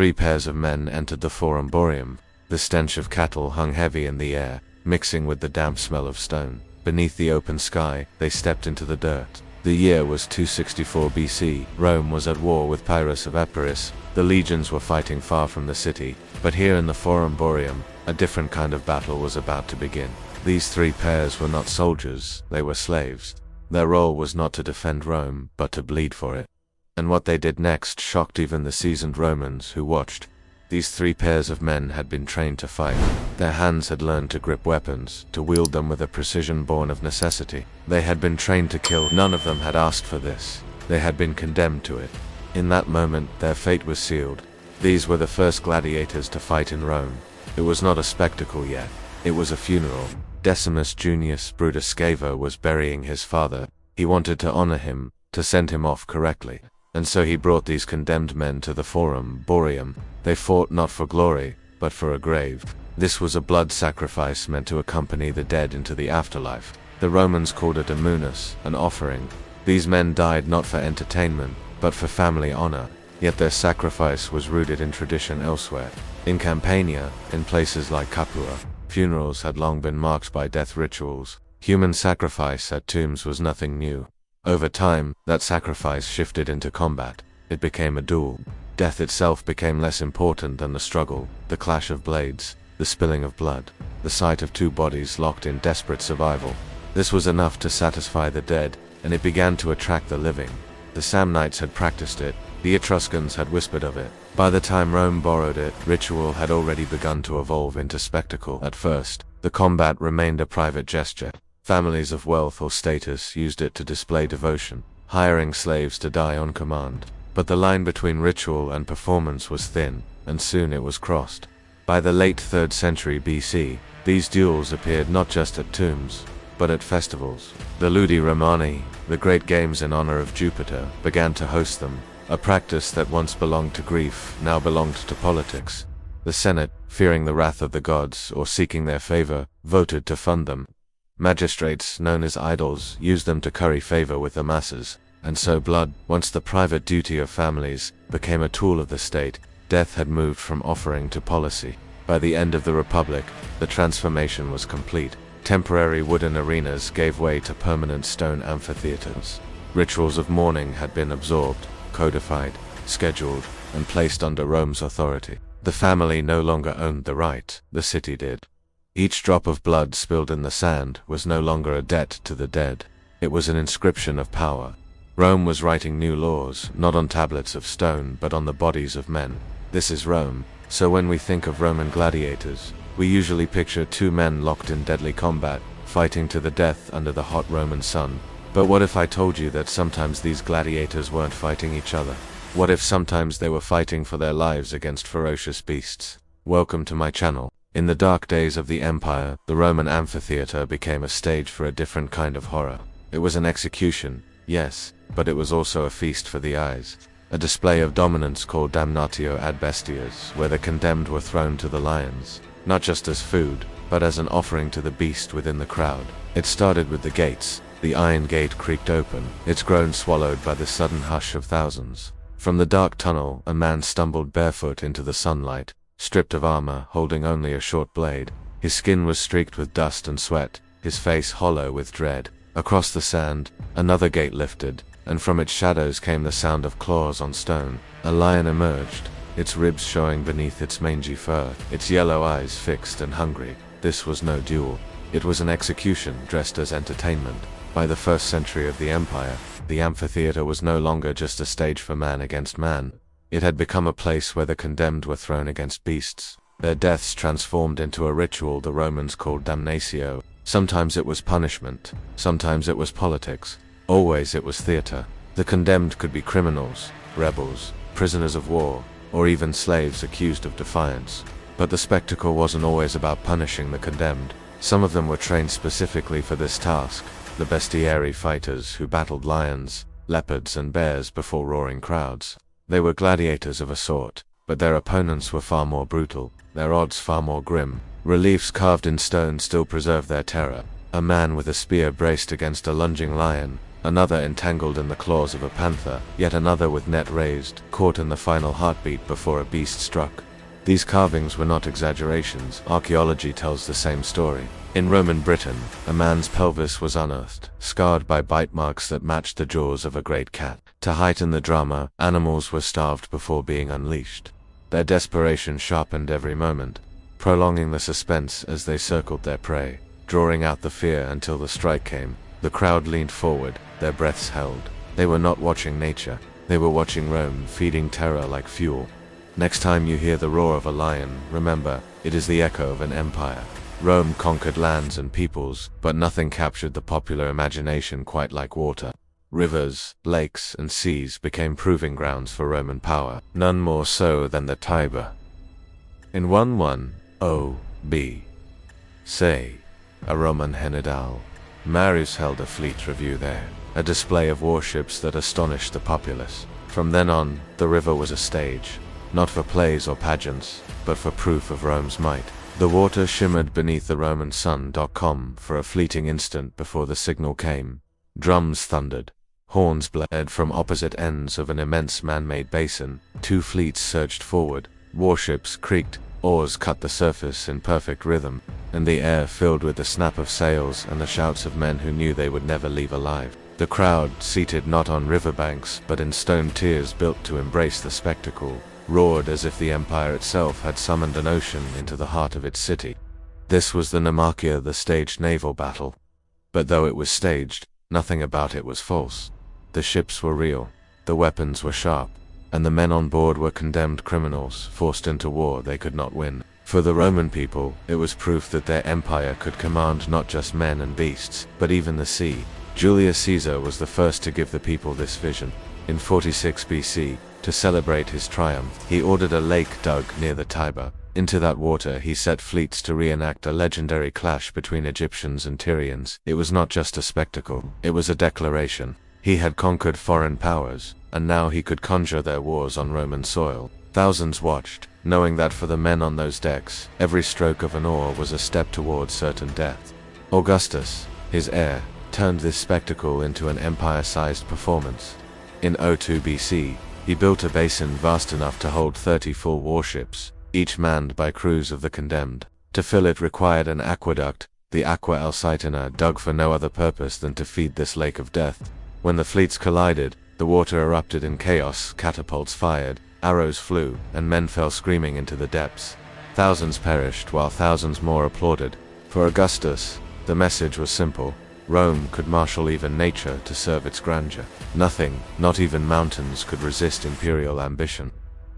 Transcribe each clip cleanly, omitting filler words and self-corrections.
Three pairs of men entered the Forum Boreum. The stench of cattle hung heavy in the air, mixing with the damp smell of stone. Beneath the open sky, they stepped into the dirt. The year was 264 BC. Rome was at war with Pyrrhus of Epirus. The legions were fighting far from the city, but here in the Forum Boreum, a different kind of battle was about to begin. These three pairs were not soldiers, they were slaves. Their role was not to defend Rome, but to bleed for it. And what they did next shocked even the seasoned Romans who watched. These three pairs of men had been trained to fight. Their hands had learned to grip weapons, to wield them with a precision born of necessity. They had been trained to kill. None of them had asked for this. They had been condemned to it. In that moment, their fate was sealed. These were the first gladiators to fight in Rome. It was not a spectacle yet. It was a funeral. Decimus Junius Brutus Sceva was burying his father. He wanted to honor him, to send him off correctly. And so he brought these condemned men to the Forum Boreum. They fought not for glory, but for a grave. This was a blood sacrifice meant to accompany the dead into the afterlife. The Romans called it a munus, an offering. These men died not for entertainment, but for family honor. Yet their sacrifice was rooted in tradition elsewhere. In Campania, in places like Capua, funerals had long been marked by death rituals. Human sacrifice at tombs was nothing new. Over time, that sacrifice shifted into combat. It became a duel. Death itself became less important than the struggle, the clash of blades, the spilling of blood, the sight of two bodies locked in desperate survival. This was enough to satisfy the dead, and it began to attract the living. The Samnites had practiced it, the Etruscans had whispered of it. By the time Rome borrowed it, ritual had already begun to evolve into spectacle. At first, the combat remained a private gesture. Families of wealth or status used it to display devotion, hiring slaves to die on command. But the line between ritual and performance was thin, and soon it was crossed. By the late 3rd century BC, these duels appeared not just at tombs, but at festivals. The Ludi Romani, the great games in honor of Jupiter, began to host them. A practice that once belonged to grief now belonged to politics. The Senate, fearing the wrath of the gods or seeking their favor, voted to fund them. Magistrates, known as idols, used them to curry favor with the masses. And so blood, once the private duty of families, became a tool of the state. Death had moved from offering to policy. By the end of the Republic, the transformation was complete. Temporary wooden arenas gave way to permanent stone amphitheaters. Rituals of mourning had been absorbed, codified, scheduled, and placed under Rome's authority. The family no longer owned the right, the city did. Each drop of blood spilled in the sand was no longer a debt to the dead. It was an inscription of power. Rome was writing new laws, not on tablets of stone, but on the bodies of men. This is Rome, so when we think of Roman gladiators, we usually picture two men locked in deadly combat, fighting to the death under the hot Roman sun. But what if I told you that sometimes these gladiators weren't fighting each other? What if sometimes they were fighting for their lives against ferocious beasts? Welcome to my channel. In the dark days of the empire, the Roman amphitheater became a stage for a different kind of horror. It was an execution, yes, but it was also a feast for the eyes. A display of dominance called damnatio ad bestias, where the condemned were thrown to the lions, not just as food, but as an offering to the beast within the crowd. It started with the gates. The iron gate creaked open, its groan swallowed by the sudden hush of thousands. From the dark tunnel, a man stumbled barefoot into the sunlight, stripped of armor, holding only a short blade. His skin was streaked with dust and sweat, his face hollow with dread. Across the sand, another gate lifted, and from its shadows came the sound of claws on stone. A lion emerged, its ribs showing beneath its mangy fur, its yellow eyes fixed and hungry. This was no duel. It was an execution dressed as entertainment. By the 1st century of the empire, the amphitheater was no longer just a stage for man against man. It had become a place where the condemned were thrown against beasts. Their deaths transformed into a ritual the Romans called damnatio. Sometimes it was punishment, sometimes it was politics, always it was theater. The condemned could be criminals, rebels, prisoners of war, or even slaves accused of defiance. But the spectacle wasn't always about punishing the condemned. Some of them were trained specifically for this task, the bestiary fighters who battled lions, leopards, and bears before roaring crowds. They were gladiators of a sort, but their opponents were far more brutal, their odds far more grim. Reliefs carved in stone still preserve their terror. A man with a spear braced against a lunging lion, another entangled in the claws of a panther, yet another with net raised, caught in the final heartbeat before a beast struck. These carvings were not exaggerations. Archaeology tells the same story. In Roman Britain, a man's pelvis was unearthed, scarred by bite marks that matched the jaws of a great cat. To heighten the drama, animals were starved before being unleashed. Their desperation sharpened every moment, prolonging the suspense as they circled their prey, drawing out the fear until the strike came. The crowd leaned forward, their breaths held. They were not watching nature, they were watching Rome, feeding terror like fuel. Next time you hear the roar of a lion, remember, it is the echo of an empire. Rome conquered lands and peoples, but nothing captured the popular imagination quite like water. Rivers, lakes, and seas became proving grounds for Roman power, none more so than the Tiber. In 1100 say, a Roman general, Marius held a fleet review there, a display of warships that astonished the populace. From then on, the river was a stage, not for plays or pageants, but for proof of Rome's might. The water shimmered beneath the Roman sun. For a fleeting instant before the signal came. Drums thundered, horns blared from opposite ends of an immense man-made basin. Two fleets surged forward, warships creaked, oars cut the surface in perfect rhythm, and the air filled with the snap of sails and the shouts of men who knew they would never leave alive. The crowd, seated not on riverbanks but in stone tiers built to embrace the spectacle, roared as if the empire itself had summoned an ocean into the heart of its city. This was the Naumachia, the staged naval battle. But though it was staged, nothing about it was false. The ships were real, the weapons were sharp, and the men on board were condemned criminals, forced into war they could not win. For the Roman people, it was proof that their empire could command not just men and beasts, but even the sea. Julius Caesar was the first to give the people this vision. In 46 BC, to celebrate his triumph, he ordered a lake dug near the Tiber. Into that water he set fleets to reenact a legendary clash between Egyptians and Tyrians. It was not just a spectacle, it was a declaration. He had conquered foreign powers, and now he could conjure their wars on Roman soil. Thousands watched, knowing that for the men on those decks, every stroke of an oar was a step toward certain death. Augustus, his heir, turned this spectacle into an empire-sized performance. In 02 BC, he built a basin vast enough to hold 30 full warships, each manned by crews of the condemned. To fill it required an aqueduct, the Aqua Alsitina, dug for no other purpose than to feed this lake of death. When the fleets collided, the water erupted in chaos, catapults fired, arrows flew, and men fell screaming into the depths. Thousands perished while thousands more applauded. For Augustus, the message was simple. Rome could marshal even nature to serve its grandeur. Nothing, not even mountains, could resist imperial ambition.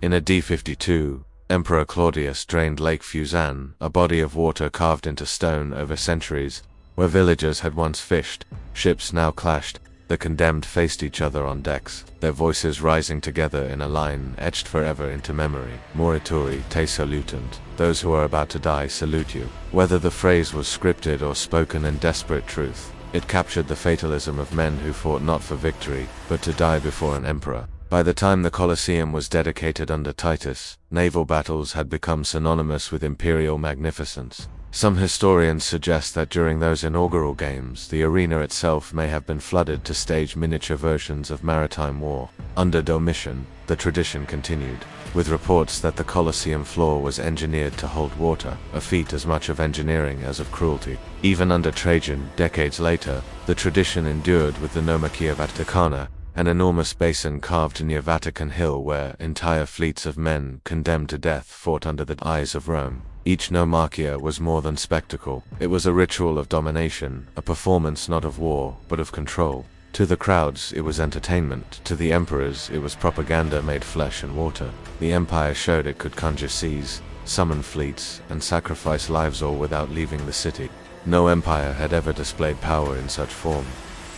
In AD 52, Emperor Claudius drained Lake Fusan, a body of water carved into stone over centuries, where villagers had once fished. Ships now clashed. The condemned faced each other on decks, their voices rising together in a line etched forever into memory. Morituri te salutant. Those who are about to die salute you. Whether the phrase was scripted or spoken in desperate truth, it captured the fatalism of men who fought not for victory, but to die before an emperor. By the time the Colosseum was dedicated under Titus, naval battles had become synonymous with imperial magnificence. Some historians suggest that during those inaugural games, the arena itself may have been flooded to stage miniature versions of maritime war. Under Domitian, the tradition continued, with reports that the Colosseum floor was engineered to hold water, a feat as much of engineering as of cruelty. Even under Trajan, decades later, the tradition endured with the Naumachia Vaticana, an enormous basin carved near Vatican Hill where entire fleets of men condemned to death fought under the eyes of Rome. Each Naumachia was more than spectacle. It was a ritual of domination, a performance not of war, but of control. To the crowds, it was entertainment. To the emperors, it was propaganda made flesh and water. The empire showed it could conjure seas, summon fleets, and sacrifice lives all without leaving the city. No empire had ever displayed power in such form,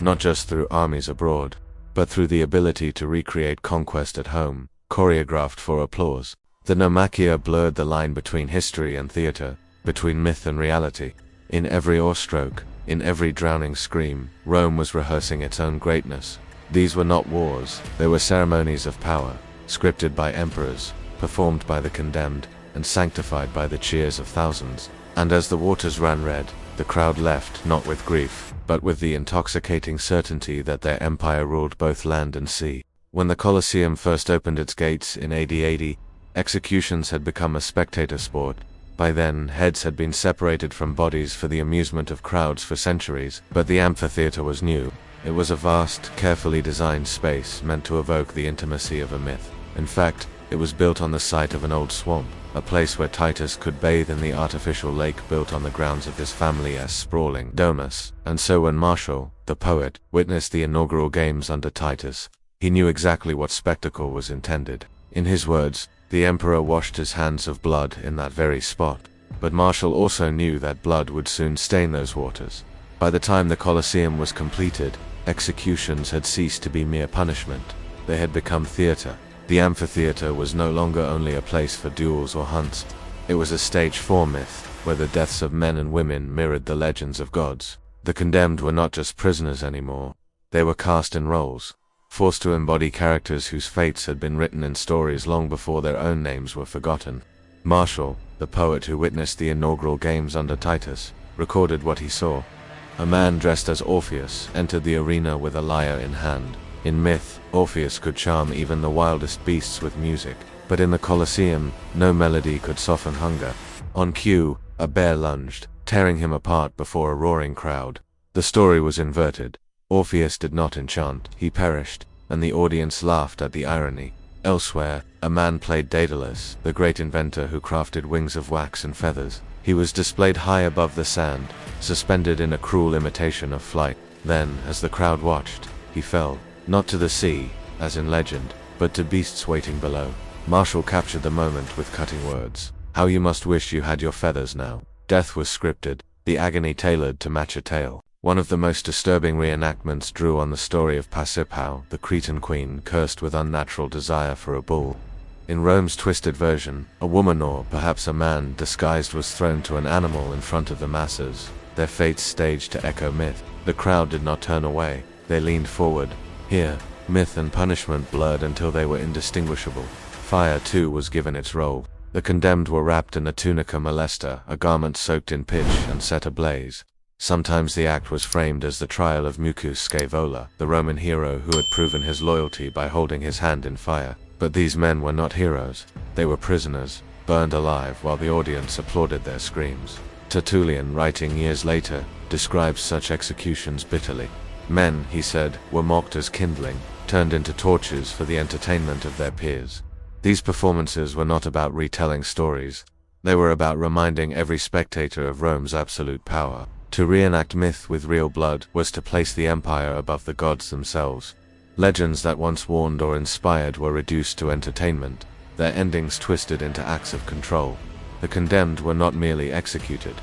not just through armies abroad, but through the ability to recreate conquest at home, choreographed for applause. The Naumachia blurred the line between history and theater, between myth and reality. In every oarstroke, in every drowning scream, Rome was rehearsing its own greatness. These were not wars, they were ceremonies of power, scripted by emperors, performed by the condemned, and sanctified by the cheers of thousands. And as the waters ran red, The crowd left, not with grief, but with the intoxicating certainty that their empire ruled both land and sea. When the Colosseum first opened its gates in AD 80, executions had become a spectator sport. By then, heads had been separated from bodies for the amusement of crowds for centuries, but the amphitheater was new. It was a vast, carefully designed space meant to evoke the intimacy of a myth. In fact, it was built on the site of an old swamp, a place where Titus could bathe in the artificial lake built on the grounds of his family's sprawling domus. And so when Martial, the poet, witnessed the inaugural games under Titus, he knew exactly what spectacle was intended. In his words, the emperor washed his hands of blood in that very spot. But Martial also knew that blood would soon stain those waters. By the time the Colosseum was completed, executions had ceased to be mere punishment. They had become theater. The amphitheater was no longer only a place for duels or hunts. It was a stage for myth, where the deaths of men and women mirrored the legends of gods. The condemned were not just prisoners anymore. They were cast in roles, forced to embody characters whose fates had been written in stories long before their own names were forgotten. Martial, the poet who witnessed the inaugural games under Titus, recorded what he saw. A man dressed as Orpheus entered the arena with a lyre in hand. In myth, Orpheus could charm even the wildest beasts with music, but in the Colosseum, no melody could soften hunger. On cue, a bear lunged, tearing him apart before a roaring crowd. The story was inverted. Orpheus did not enchant, he perished, and the audience laughed at the irony. Elsewhere, a man played Daedalus, the great inventor who crafted wings of wax and feathers. He was displayed high above the sand, suspended in a cruel imitation of flight. Then, as the crowd watched, he fell, not to the sea, as in legend, but to beasts waiting below. Martial captured the moment with cutting words. How you must wish you had your feathers now. Death was scripted, the agony tailored to match a tale. One of the most disturbing reenactments drew on the story of Pasiphae, the Cretan queen cursed with unnatural desire for a bull. In Rome's twisted version, a woman or perhaps a man disguised was thrown to an animal in front of the masses, their fates staged to echo myth. The crowd did not turn away, they leaned forward. Here, myth and punishment blurred until they were indistinguishable. Fire, too, was given its role. The condemned were wrapped in a tunica molesta, a garment soaked in pitch and set ablaze. Sometimes the act was framed as the trial of Mucus Scaevola, the Roman hero who had proven his loyalty by holding his hand in fire. But these men were not heroes. They were prisoners, burned alive while the audience applauded their screams. Tertullian, writing years later, describes such executions bitterly. Men, he said, were mocked as kindling, turned into torches for the entertainment of their peers. These performances were not about retelling stories. They were about reminding every spectator of Rome's absolute power. To reenact myth with real blood was to place the empire above the gods themselves. Legends that once warned or inspired were reduced to entertainment, their endings twisted into acts of control. The condemned were not merely executed.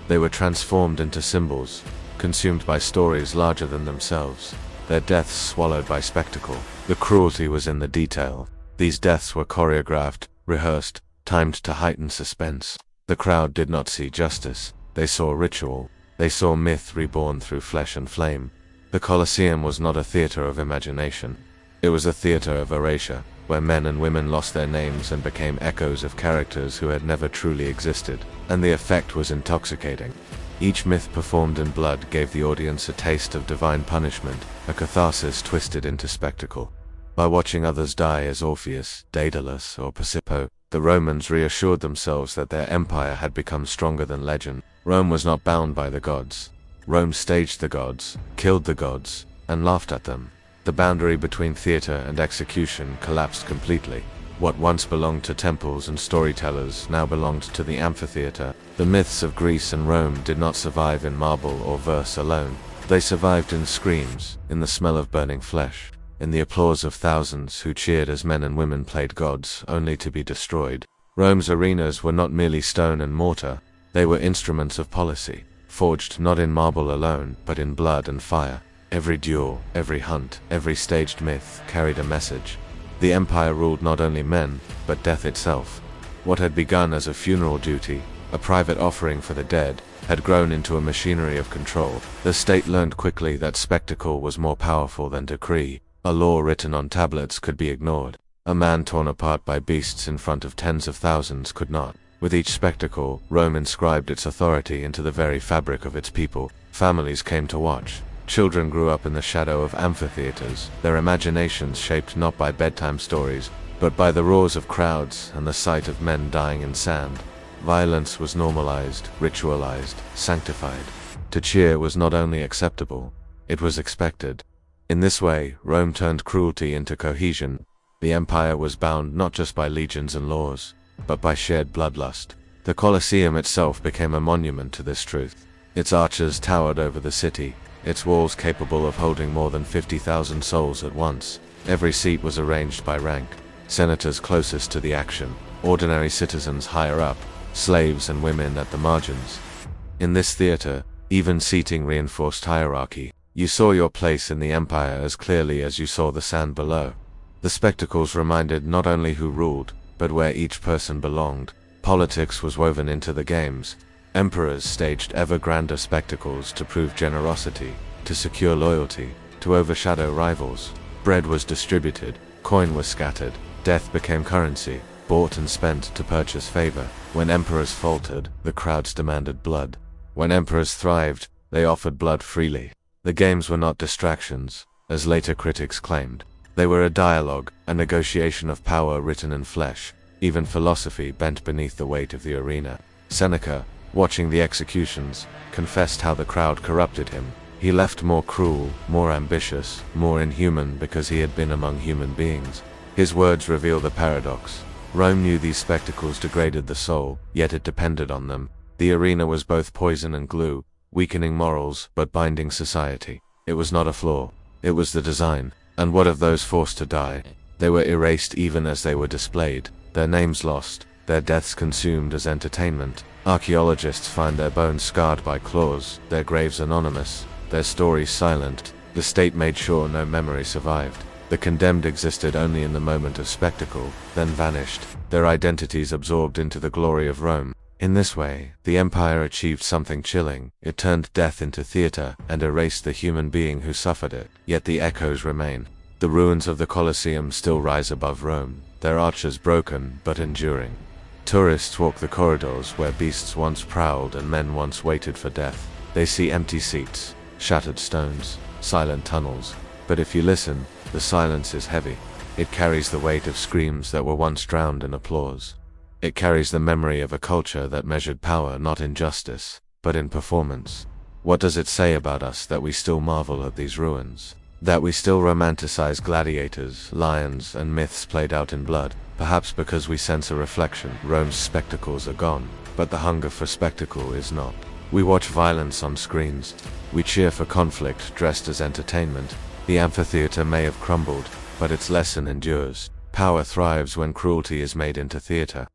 They were transformed into symbols, consumed by stories larger than themselves, their deaths swallowed by spectacle. The cruelty was in the detail. These deaths were choreographed, rehearsed, timed to heighten suspense. The crowd did not see justice. They saw ritual. They saw myth reborn through flesh and flame. The Colosseum was not a theater of imagination. It was a theater of erasure, where men and women lost their names and became echoes of characters who had never truly existed. And the effect was intoxicating. Each myth performed in blood gave the audience a taste of divine punishment, a catharsis twisted into spectacle. By watching others die as Orpheus, Daedalus, or Pasiphae, the Romans reassured themselves that their empire had become stronger than legend. Rome was not bound by the gods. Rome staged the gods, killed the gods, and laughed at them. The boundary between theater and execution collapsed completely. What once belonged to temples and storytellers now belonged to the amphitheater. The myths of Greece and Rome did not survive in marble or verse alone. They survived in screams, in the smell of burning flesh, in the applause of thousands who cheered as men and women played gods only to be destroyed. Rome's arenas were not merely stone and mortar. They were instruments of policy, forged not in marble alone, but in blood and fire. Every duel, every hunt, every staged myth carried a message. The empire ruled not only men, but death itself. What had begun as a funeral duty, a private offering for the dead, had grown into a machinery of control. The state learned quickly that spectacle was more powerful than decree. A law written on tablets could be ignored. A man torn apart by beasts in front of tens of thousands could not. With each spectacle, Rome inscribed its authority into the very fabric of its people. Families came to watch. Children grew up in the shadow of amphitheaters, their imaginations shaped not by bedtime stories, but by the roars of crowds and the sight of men dying in sand. Violence was normalized, ritualized, sanctified. To cheer was not only acceptable, it was expected. In this way, Rome turned cruelty into cohesion. The empire was bound not just by legions and laws, but by shared bloodlust. The Colosseum itself became a monument to this truth. Its arches towered over the city, its walls capable of holding more than 50,000 souls at once. Every seat was arranged by rank. Senators closest to the action, ordinary citizens higher up, slaves and women at the margins. In this theater, even seating reinforced hierarchy. You saw your place in the empire as clearly as you saw the sand below. The spectacles reminded not only who ruled, but where each person belonged. Politics was woven into the games. Emperors staged ever grander spectacles to prove generosity, to secure loyalty, to overshadow rivals. Bread was distributed, coin was scattered, death became currency, bought and spent to purchase favor. When emperors faltered, the crowds demanded blood. When emperors thrived, they offered blood freely. The games were not distractions, as later critics claimed. They were a dialogue, a negotiation of power written in flesh. Even philosophy bent beneath the weight of the arena. Seneca, watching the executions, confessed how the crowd corrupted him. He left more cruel, more ambitious, more inhuman because he had been among human beings. His words reveal the paradox. Rome knew these spectacles degraded the soul, yet it depended on them. The arena was both poison and glue, weakening morals but binding society. It was not a flaw, it was the design. And what of those forced to die? They were erased even as they were displayed, their names lost, their deaths consumed as entertainment. Archaeologists find their bones scarred by claws, their graves anonymous, their stories silent. The state made sure no memory survived. The condemned existed only in the moment of spectacle, then vanished, their identities absorbed into the glory of Rome. In this way, the empire achieved something chilling. It turned death into theater and erased the human being who suffered it. Yet the echoes remain. The ruins of the Colosseum still rise above Rome, their arches broken but enduring. Tourists walk the corridors where beasts once prowled and men once waited for death. They see empty seats, shattered stones, silent tunnels. But if you listen, the silence is heavy. It carries the weight of screams that were once drowned in applause. It carries the memory of a culture that measured power not in justice, but in performance. What does it say about us that we still marvel at these ruins? That we still romanticize gladiators, lions, and myths played out in blood? Perhaps because we sense a reflection. Rome's spectacles are gone, but the hunger for spectacle is not. We watch violence on screens. We cheer for conflict dressed as entertainment. The amphitheater may have crumbled, but its lesson endures. Power thrives when cruelty is made into theater.